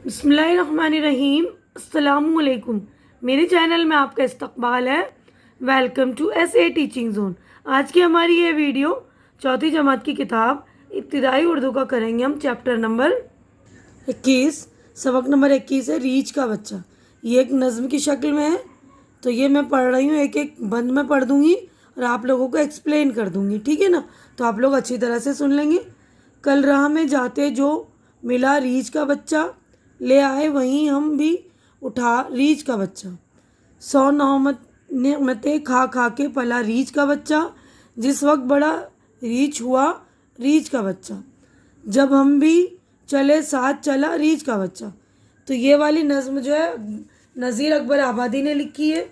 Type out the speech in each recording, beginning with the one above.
बिस्मिल्लाहिर्रहमानिर्रहीम। अस्सलामुअलैकुम। मेरे चैनल में आपका इस्तकबाल है। Welcome to SA teaching zone. आज की हमारी ये वीडियो चौथी जमात की किताब इब्तिदाई उर्दू का करेंगे हम। चैप्टर नंबर 21, सबक नंबर 21 है रीछ का बच्चा। ये एक नज़्म की शक्ल में है, तो ये मैं पढ़ रही हूँ, एक एक बंद में पढ़ दूँगी और आप लोगों को एक्सप्लेन कर दूँगी, ठीक है ना। तो आप लोग अच्छी तरह से सुन लेंगे। कल राह में जाते जो मिला रीछ का बच्चा, ले आए वहीं हम भी उठा रीछ का बच्चा। 100 नेमतें खा खा के पला रीछ का बच्चा, जिस वक्त बड़ा रीछ हुआ रीछ का बच्चा। जब हम भी चले साथ चला रीछ का बच्चा। तो ये वाली नज़्म जो है नज़ीर अकबर आबादी ने लिखी है।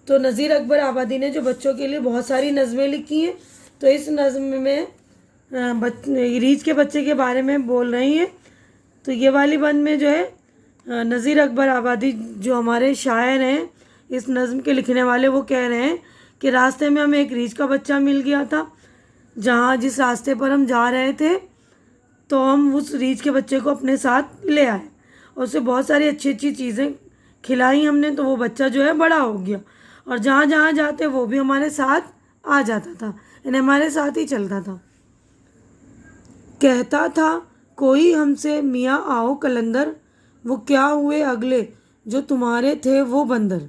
तो नज़ीर अकबर आबादी ने जो बच्चों के लिए बहुत सारी नज़में लिखी हैं, तो इस नज़्म में रीछ के बच्चे के बारे में बोल रही हैं। तो ये वाली बंद में जो है नज़ीर अकबर आबादी जो हमारे शायर हैं, इस नज़्म के लिखने वाले, वो कह रहे हैं कि रास्ते में हमें एक रीछ का बच्चा मिल गया था। जिस रास्ते पर हम जा रहे थे, तो हम उस रीछ के बच्चे को अपने साथ ले आए और उसे बहुत सारी अच्छी अच्छी चीज़ें खिलाई हमने। तो वो बच्चा जो है बड़ा हो गया और जहाँ जहाँ जाते वो भी हमारे साथ आ जाता था, यानी हमारे साथ ही चलता था। कहता था कोई हमसे मियाँ आओ कलंदर, वो क्या हुए अगले जो तुम्हारे थे वो बंदर।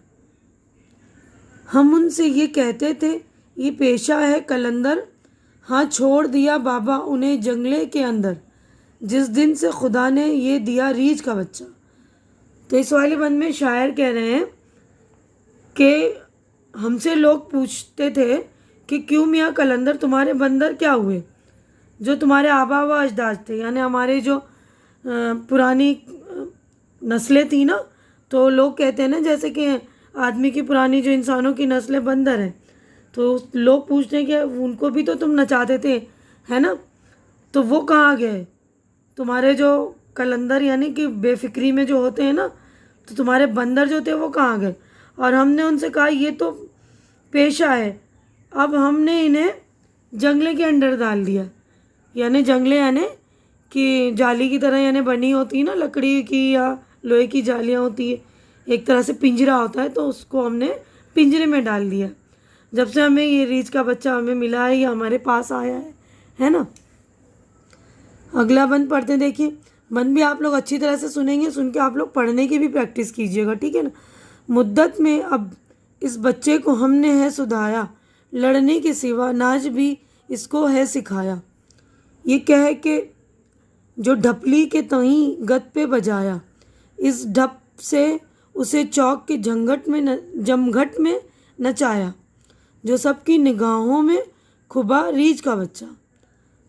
हम उनसे ये कहते थे ये पेशा है कलंदर, हाँ छोड़ दिया बाबा उन्हें जंगले के अंदर, जिस दिन से खुदा ने ये दिया रीछ का बच्चा। तो इस वाले बंद में शायर कह रहे हैं कि हमसे लोग पूछते थे कि क्यों मियाँ कलंदर तुम्हारे बंदर क्या हुए, जो तुम्हारे आबा व अजदाद थे, यानी हमारे जो पुरानी नस्लें थी ना। तो लोग कहते हैं ना, जैसे कि आदमी की पुरानी जो इंसानों की नस्लें बंदर हैं, तो लोग पूछते हैं कि उनको भी तो तुम नचाते थे, है ना, तो वो कहाँ गए तुम्हारे जो कलंदर, यानी कि बेफिक्री में जो होते हैं ना, तो तुम्हारे बंदर जो थे वो कहाँ गए। और हमने उनसे कहा ये तो पेशा है, अब हमने इन्हें जंगले के अंदर डाल दिया। यानी जंगले यानी कि जाली की तरह यानी बनी होती है ना, लकड़ी की या लोहे की जालियाँ होती है, एक तरह से पिंजरा होता है, तो उसको हमने पिंजरे में डाल दिया। जब से हमें ये रीछ का बच्चा हमें मिला है, ये हमारे पास आया है ना। अगला बंद पढ़ते हैं। देखिए बंद भी आप लोग अच्छी तरह से सुनेंगे, सुन के आप लोग पढ़ने की भी प्रैक्टिस कीजिएगा, ठीक है ना। मुद्दत में अब इस बच्चे को हमने है सुधाया, लड़ने के सिवा नाज भी इसको है सिखाया। ये कह के जो ढपली के तहीं गत पे बजाया, इस ढप से उसे चौक के जमघट में नचाया, जो सबकी निगाहों में खुबा रीछ का बच्चा।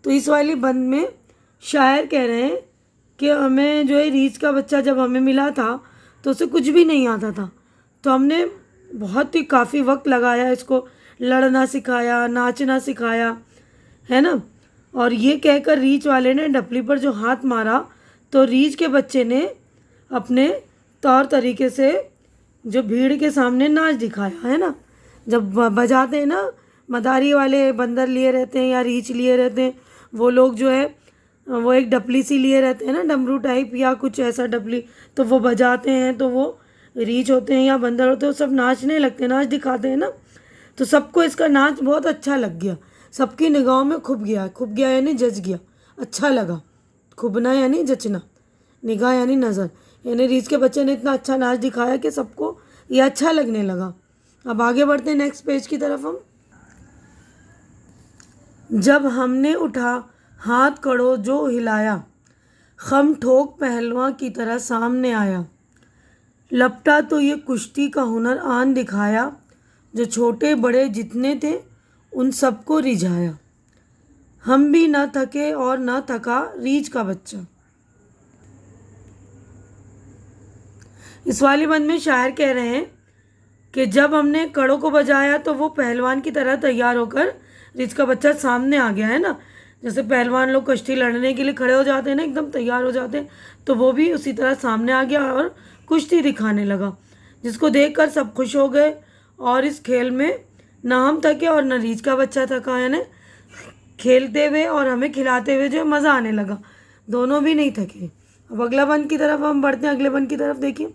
तो इस वाली बंद में शायर कह रहे हैं कि हमें जो है रीछ का बच्चा जब हमें मिला था, तो उसे कुछ भी नहीं आता था, तो हमने बहुत ही काफ़ी वक्त लगाया, इसको लड़ना सिखाया, नाचना सिखाया, है ना। और ये कहकर रीछ वाले ने ढपली पर जो हाथ मारा, तो रीछ के बच्चे ने अपने तौर तरीके से जो भीड़ के सामने नाच दिखाया, है ना। जब बजाते हैं ना, मदारी वाले बंदर लिए रहते हैं या रीछ लिए रहते हैं, वो लोग जो है वो एक डपली सी लिए रहते हैं ना, डमरू टाइप या कुछ ऐसा डपली, तो वो बजाते हैं, तो वो रीछ होते हैं या बंदर होते हैं, वो सब नाचने लगते हैं, नाच दिखाते हैं ना। तो सबको इसका नाच बहुत अच्छा लग गया, सबकी निगाहों में खुब गया यानी जच गया, अच्छा लगा। खुबना यानी जचना, निगाह यानी नज़र, यानी रीछ के बच्चे ने इतना अच्छा नाच दिखाया कि सबको ये अच्छा लगने लगा। अब आगे बढ़ते हैं नेक्स्ट पेज की तरफ हम। जब हमने उठा हाथ कड़ो जो हिलाया, खम ठोक पहलवां की तरह सामने आया, लपटा तो ये कुश्ती का हुनर आन दिखाया, जो छोटे बड़े जितने थे उन सबको रिझाया। हम भी न थके और न थका रीछ का बच्चा। इस वाली बंद में शायर कह रहे हैं कि जब हमने कड़ों को बजाया, तो वो पहलवान की तरह तैयार होकर रीछ का बच्चा सामने आ गया, है ना। जैसे पहलवान लोग कश्ती लड़ने के लिए खड़े हो जाते हैं ना, एकदम तैयार हो जाते हैं, तो वो भी उसी तरह सामने आ गया और कुश्ती दिखाने लगा, जिसको देखकर सब खुश हो गए। और इस खेल में ना हम थके और न रीछ का बच्चा थका, यानी खेलते हुए और हमें खिलाते हुए जो मज़ा आने लगा, दोनों भी नहीं थके। अब अगला बंद की तरफ हम बढ़ते हैं, अगले बंद की तरफ देखिए।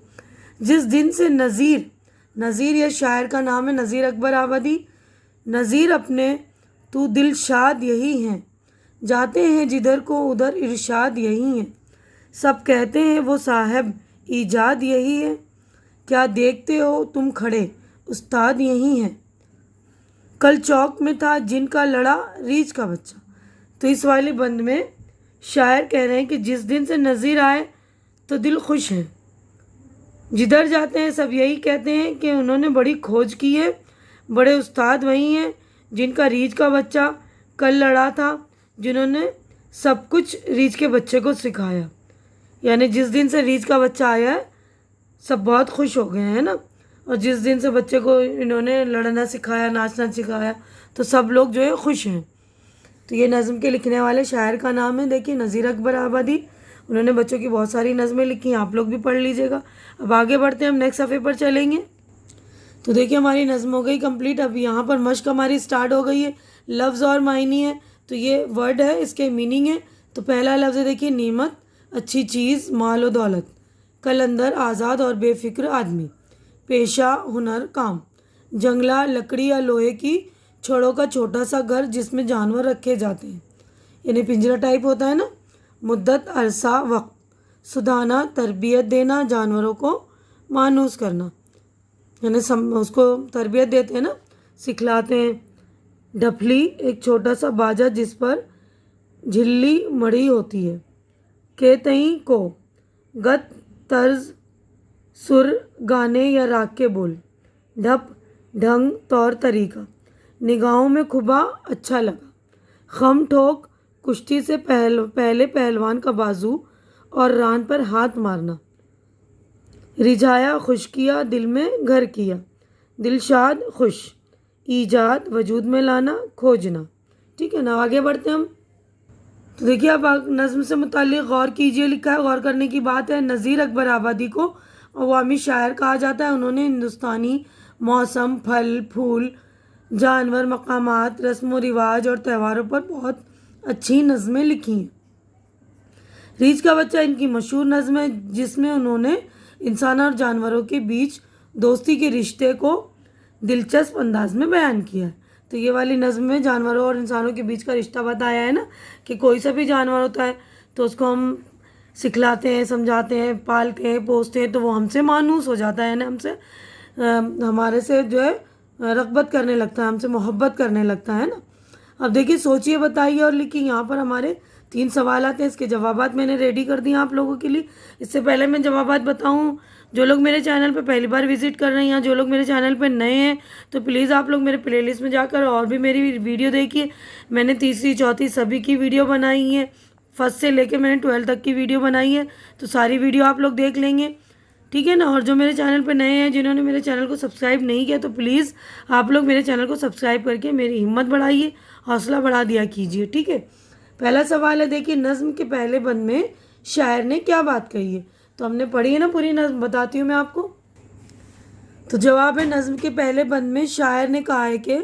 जिस दिन से नज़ीर यह शायर का नाम है, नज़ीर अकबर आबादी। नज़ीर अपने तू दिलशाद यही हैं, जाते हैं जिधर को उधर इरशाद यही हैं, सब कहते हैं वो साहब ईजाद यही है, क्या देखते हो तुम खड़े उस्ताद यही हैं, कल चौक में था जिनका लड़ा रीछ का बच्चा। तो इस वाले बंद में शायर कह रहे हैं कि जिस दिन से नज़ीर आए तो दिल खुश है, जिधर जाते हैं सब यही कहते हैं कि उन्होंने बड़ी खोज की है, बड़े उस्ताद वही हैं जिनका रीछ का बच्चा कल लड़ा था, जिन्होंने सब कुछ रीछ के बच्चे को सिखाया। यानी जिस दिन से रीछ का बच्चा आया है सब बहुत खुश हो गए हैं ना, और जिस दिन से बच्चे को इन्होंने लड़ना सिखाया, नाचना सिखाया, तो सब लोग जो है खुश हैं। तो ये नज़म के लिखने वाले शायर का नाम है, देखिए, नज़ीर अकबर आबादी। उन्होंने बच्चों की बहुत सारी नज़में लिखी, आप लोग भी पढ़ लीजिएगा। अब आगे बढ़ते हैं, हम नेक्स्ट सफ़े पर चलेंगे। तो देखिए हमारी नज़म हो गई कंप्लीट। अब यहाँ पर मश्क हमारी स्टार्ट हो गई है। लफ्ज़ और मायनी है, तो ये वर्ड है, इसके मीनिंग है। तो पहला लफ्ज़ है देखिए, नीमत, अच्छी चीज़, माल और दौलत। कलंदर, आज़ाद और बेफिक्र आदमी। पेशा, हुनर, काम। जंगला, लकड़ी या लोहे की छड़ों का छोटा सा घर जिसमें जानवर रखे जाते हैं, यानी पिंजरा टाइप होता है ना। मुद्दत, अरसा, वक्त। सुधाना, तरबियत देना, जानवरों को मानूस करना, यानी उसको तरबियत देते हैं ना, सिखलाते हैं। ढफली, एक छोटा सा बाजा जिस पर झिल्ली मड़ी होती है। के तई को, गत, तर्ज, सुर, गाने या राग के बोल। ढप, ढंग, तौर तरीका। निगाहों में खुबा, अच्छा लगा। खम ठोक, कुश्ती से पहले पहलवान का बाजू और रान पर हाथ मारना। रिझाया, खुश किया, दिल में घर किया। दिलशाद, खुश। ईजाद, वजूद में लाना, खोजना। ठीक है ना, आगे बढ़ते हैं हम। तो देखिए अब नज़्म से मुताल्लिक़ गौर कीजिए, लिखा है, गौर करने की बात है। नज़ीर अकबर आबादी को अवामी शायर कहा जाता है। उन्होंने हिंदुस्तानी मौसम, फल फूल, जानवर, मकामात, रस्म व रिवाज और त्योहारों पर बहुत अच्छी नज़में लिखी हैं। रीछ का बच्चा इनकी मशहूर नज़म है, जिसमें उन्होंने इंसान और जानवरों के बीच दोस्ती के रिश्ते को दिलचस्प अंदाज में बयान किया है। तो ये वाली नज़म में जानवरों और इंसानों के बीच का रिश्ता बताया है ना, कि कोई सा भी जानवर होता है तो उसको हम सिखलाते हैं, समझाते हैं, पालते हैं, पोसते हैं, तो वो हमसे मानूस हो जाता है ना, हमसे हमारे से जो है रग़बत करने लगता है, हमसे मोहब्बत करने लगता है ना। अब देखिए, सोचिए, बताइए और लिखिए। यहाँ पर हमारे 3 सवाल आते हैं, इसके जवाबात मैंने रेडी कर दिए आप लोगों के लिए। इससे पहले मैं जवाबात बताऊँ, जो लोग मेरे चैनल पर पहली बार विजिट कर रहे हैं या जो लोग मेरे चैनल पर नए हैं, तो प्लीज़ आप लोग मेरे प्लेलिस्ट में जाकर और भी मेरी वीडियो देखिए। मैंने तीसरी चौथी सभी की वीडियो बनाई है, फर्स्ट से लेकर मैंने 12 तक की वीडियो बनाई है, तो सारी वीडियो आप लोग देख लेंगे, ठीक है ना। और जो मेरे चैनल पर नए हैं, जिन्होंने मेरे चैनल को सब्सक्राइब नहीं किया, तो प्लीज़ आप लोग मेरे चैनल को सब्सक्राइब करके मेरी हिम्मत बढ़ाइए, हौसला बढ़ा दिया कीजिए, ठीक है। पहला सवाल है, देखिए, नज़्म के पहले बंद में शायर ने क्या बात कही है। तो हमने पढ़ी है ना पूरी नज़्म, बताती हूँ मैं आपको। तो जवाब है, नज़्म के पहले बंद में शायर ने कहा है कि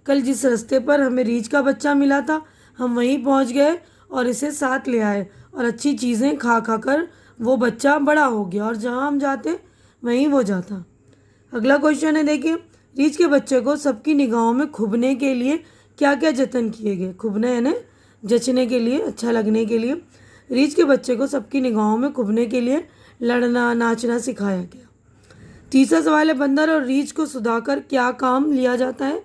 कल जिस रास्ते पर हमें रीछ का बच्चा मिला था, हम वहीं पहुँच गए और इसे साथ ले आए, और अच्छी चीज़ें खा खा कर वो बच्चा बड़ा हो गया, और जहाँ हम जाते वहीं वो जाता। अगला क्वेश्चन है, देखिए, रीछ के बच्चे को सबकी निगाहों में खुबने के लिए क्या क्या जतन किए गए। खुबने यानी जचने के लिए, अच्छा लगने के लिए। रीछ के बच्चे को सबकी निगाहों में खुबने के लिए लड़ना, नाचना सिखाया गया। तीसरा सवाल है, बंदर और रीछ को सुधाकर क्या काम लिया जाता है।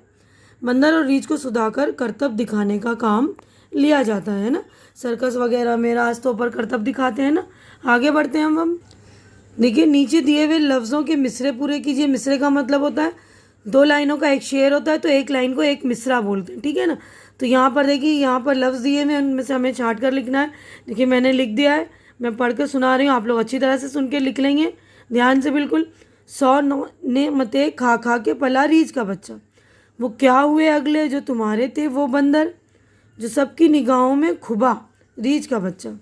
बंदर और रीछ को सुधाकर करतब दिखाने का काम लिया जाता है ना, सर्कस वगैरह में रास्तों पर करतब दिखाते हैं ना। आगे बढ़ते हैं हम। देखिए, नीचे दिए हुए लफ्ज़ों के मिसरे पूरे कीजिए। मिसरे का मतलब होता है 2 लाइनों का एक शेर होता है, तो एक लाइन को एक मिसरा बोलते हैं, ठीक है ना। तो यहाँ पर देखिए, यहाँ पर लफ्ज़ दिए हुए, उनमें से हमें छाँट कर लिखना है। देखिए, मैंने लिख दिया है, मैं पढ़ कर सुना रही हूँ, आप लोग अच्छी तरह से सुन के लिख लेंगे, ध्यान से बिल्कुल। 100 नेमते खा खा के पला रीछ का बच्चा, वो क्या हुए अगले जो तुम्हारे थे वो बंदर, जो सबकी निगाहों में खुबा रीछ का बच्चा।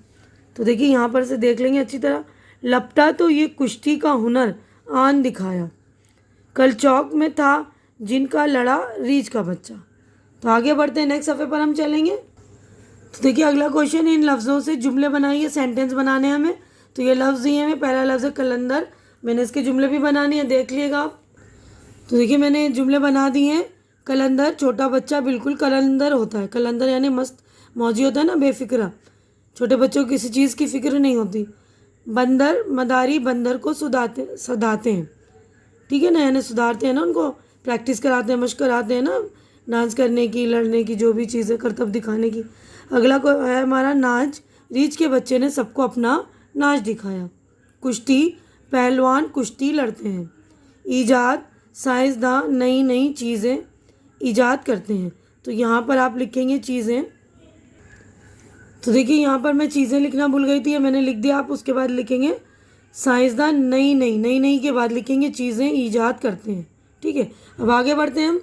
तो देखिए, यहाँ पर से देख लेंगे अच्छी तरह। लपटा तो ये कुश्ती का हुनर आन दिखाया, कल चौक में था जिनका लड़ा रीछ का बच्चा। तो आगे बढ़ते हैं, नेक्स्ट सफ़े पर हम चलेंगे। तो देखिए, अगला क्वेश्चन, इन लफ्ज़ों से जुमले बनाइए, सेंटेंस बनाने हैं हमें। तो ये लफ्ज़ दिए हैं, पहला लफ्ज़ है कलंदर। मैंने इसके जुमले भी बनाने हैं, देख लिएगा आप। तो देखिए मैंने जुमले बना दिए हैं। कलंदर, छोटा बच्चा बिल्कुल कलंदर होता है। कलंदर यानी मस्त मौजी होता है ना, बेफिक्रा। छोटे बच्चों को किसी चीज़ की फिक्र नहीं होती। बंदर, मदारी बंदर को सदाते हैं, ठीक है ना, यानी सुधारते हैं ना, उनको प्रैक्टिस कराते हैं, मशक कराते हैं ना, डांस करने की, लड़ने की, जो भी चीज़ें करतब दिखाने की। अगला को है हमारा नाच। रीछ के बच्चे ने सबको अपना नाच दिखाया। कुश्ती, पहलवान कुश्ती लड़ते हैं। ईजाद, साइंसदान नई नई चीज़ें ईजाद करते हैं। तो यहाँ पर आप लिखेंगे चीज़ें। तो देखिए यहाँ पर मैं चीज़ें लिखना भूल गई थी, मैंने लिख दिया। आप उसके बाद लिखेंगे साइंसदान नई नई के बाद लिखेंगे चीज़ें ईजाद करते हैं, ठीक है। अब आगे बढ़ते हैं हम।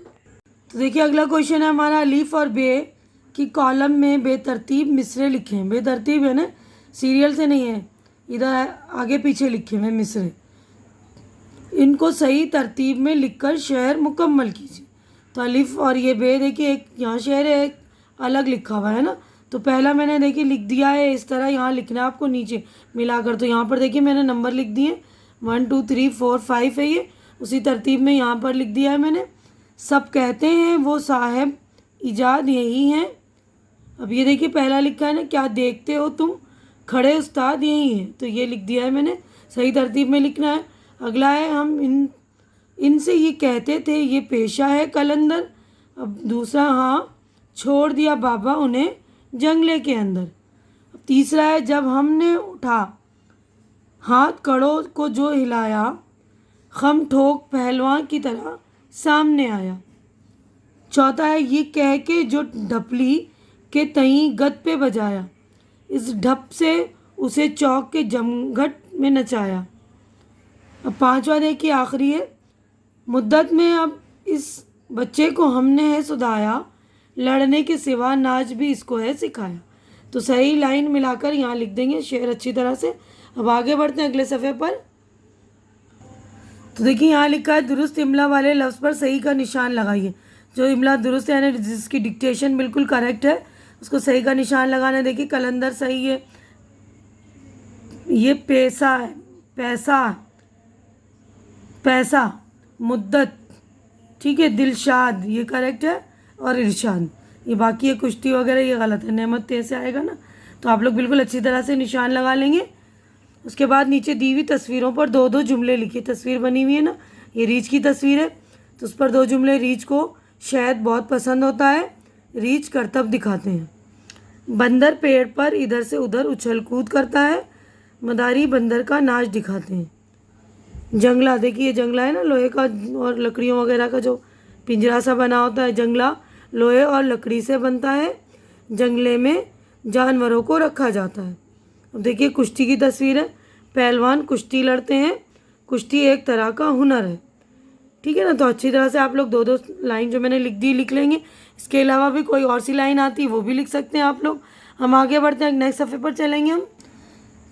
तो देखिए अगला क्वेश्चन है हमारा, अलीफ और बे की कॉलम में बेतरतीब मिसरे लिखे हैं। बेतरतीब है ना, सीरियल से नहीं है, इधर आगे पीछे लिखे हुए मिसरे। इनको सही तरतीब में लिखकर शेर मुकम्मल कीजिए। तो अलिफ और ये बे देखिए, एक यहाँ शेर है, एक अलग लिखा हुआ है ना। तो पहला मैंने देखिए लिख दिया है इस तरह, यहाँ लिखना है आपको नीचे मिलाकर। तो यहाँ पर देखिए मैंने नंबर लिख दिए, 1 2 3 4 5 है ये, उसी तरतीब में यहाँ पर लिख दिया है मैंने। सब कहते हैं वो साहब इजाद यही हैं। अब ये देखिए पहला लिखा है ना, क्या देखते हो तुम खड़े उस्ताद यही हैं। तो ये लिख दिया है मैंने, सही तरतीब में लिखना है। अगला है, हम इनसे ये कहते थे ये पेशा है कलंदर। अब दूसरा, हाँ छोड़ दिया बाबा उन्हें जंगले के अंदर। अब तीसरा है, जब हमने उठा हाथ कड़ों को जो हिलाया, खम ठोक पहलवान की तरह सामने आया। चौथा है, ये कह के जो ढपली के तई गद पे बजाया, इस ढप से उसे चौक के जमघट में नचाया। अब पांचवा देखिए आखिरी है, मुद्दत में अब इस बच्चे को हमने है सुधाया, लड़ने के सिवा नाच भी इसको है सिखाया। तो सही लाइन मिलाकर यहाँ लिख देंगे शेर अच्छी तरह से। अब आगे बढ़ते हैं अगले सफ़े पर। तो देखिए यहाँ लिखा है, दुरुस्त इमला वाले लफ्ज़ पर सही का निशान लगाइए। जो इमला दुरुस्त है यानी जिसकी डिक्टेशन बिल्कुल करेक्ट है, उसको सही का निशान लगाना है। देखिए कलंदर सही है, ये पैसा है, पैसा, मुद्दत, ठीक है, दिलशाद ये करेक्ट है, और इरशाद ये बाकी है। कुश्ती वगैरह ये गलत है। नेमत ते से आएगा ना, तो आप लोग बिल्कुल अच्छी तरह से निशान लगा लेंगे। उसके बाद नीचे दी हुई तस्वीरों पर 2-2 जुमले लिखिए। तस्वीर बनी हुई है ना, ये रीछ की तस्वीर है, तो उस पर 2 जुमले। रीछ को शहद बहुत पसंद होता है, रीछ करतब दिखाते हैं। बंदर पेड़ पर इधर से उधर उछल कूद करता है, मदारी बंदर का नाच दिखाते हैं। जंगला, देखिए जंगला है ना, लोहे का और लकड़ियों वगैरह का जो पिंजरा सा बना होता है, जंगला लोहे और लकड़ी से बनता है। जंगले में जानवरों को रखा जाता है। अब देखिए कुश्ती की तस्वीर है, पहलवान कुश्ती लड़ते हैं। कुश्ती एक तरह का हुनर है, ठीक है ना। तो अच्छी तरह से आप लोग 2-2 लाइन जो मैंने लिख दी लिख लेंगे। इसके अलावा भी कोई और सी लाइन आती है वो भी लिख सकते हैं आप लोग। हम आगे बढ़ते हैं, नेक्स्ट सफ़े पर चलेंगे हम।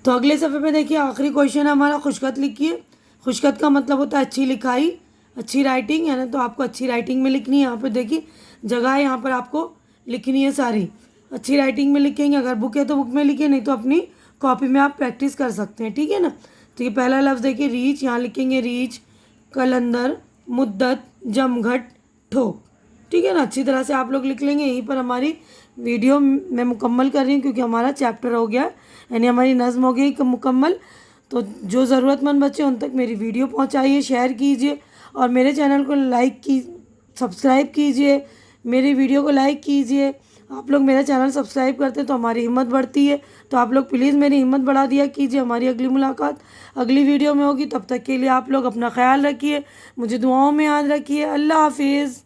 तो अगले सफ़े पे देखिए आखिरी क्वेश्चन है हमारा, खुशखत लिखिए। खुशखत का मतलब होता है अच्छी लिखाई, अच्छी राइटिंग, है ना। तो आपको अच्छी राइटिंग में लिखनी है। यहाँ पर देखिए जगह है, यहाँ पर आपको लिखनी है सारी। अच्छी राइटिंग में लिखेंगे, अगर बुक है तो बुक में लिखिए, नहीं तो अपनी कॉपी में आप प्रैक्टिस कर सकते हैं, ठीक है ना। तो ये पहला लफ्ज़ देखिए रीछ, यहाँ लिखेंगे रीछ, कलंदर, मुद्दत, जमघट, ठोक, ठीक है ना। अच्छी तरह से आप लोग लिख लेंगे। यहीं पर हमारी वीडियो मैं मुकम्मल कर रही हूँ, क्योंकि हमारा चैप्टर हो गया, यानी हमारी नज़्म हो गई मुकम्मल। तो जो ज़रूरतमंद बच्चे उन तक मेरी वीडियो पहुँचाइए, शेयर कीजिए, और मेरे चैनल को सब्सक्राइब कीजिए, मेरी वीडियो को लाइक कीजिए। आप लोग मेरा चैनल सब्सक्राइब करते हैं तो हमारी हिम्मत बढ़ती है। तो आप लोग प्लीज़ मेरी हिम्मत बढ़ा दिया कीजिए। हमारी अगली मुलाकात अगली वीडियो में होगी, तब तक के लिए आप लोग अपना ख्याल रखिए, मुझे दुआओं में याद रखिए। अल्लाह हाफिज़।